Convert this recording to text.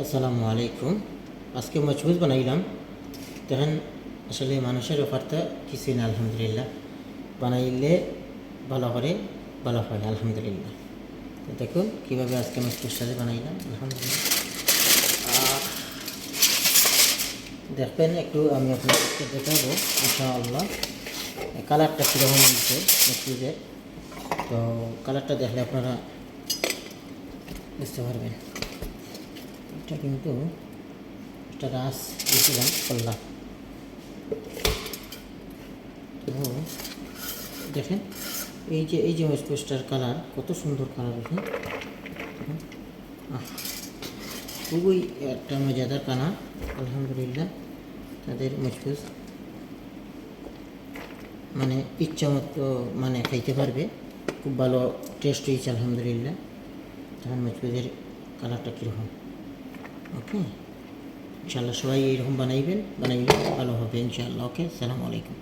আসসালামু আলাইকুম। আজকে মজবুত বানাইলাম। দেখেন আসলে মানুষের অফারটা কিছুই না, আলহামদুলিল্লাহ। বানাইলে ভালো করে ভালো হয়, আলহামদুলিল্লাহ। তো দেখুন কীভাবে আজকে মজবুত সাথে বানাইলাম, আলহামদুলিল্লাহ। দেখবেন একটু আমি আপনাদেরকে দেখাবো ইনশাআল্লাহ কালারটা কীরকম হয়েছে মজবুতের। তো কালারটা দেখলে আপনারা বুঝতে পারবেন। এটা কিন্তু একটা গাছ দিয়েছিলাম কল্লা। তো দেখেন এই যে মজবুতটার কালার কত সুন্দর কালার। দেখেন খুবই একটা মজাদার কালার, আলহামদুলিল্লাহ। তাদের মজবুত মানে ইচ্ছা মতো মানে খাইতে পারবে, খুব ভালো টেস্ট হয়েছে, আলহামদুলিল্লাহ। তখন মজবুতের কালারটা কীরকম। ওকে, ইনশাআল্লাহ সবাই এইরকম বানাইলে ভালো হবে ইনশাআল্লাহ। ওকে, আসসালামু আলাইকুম।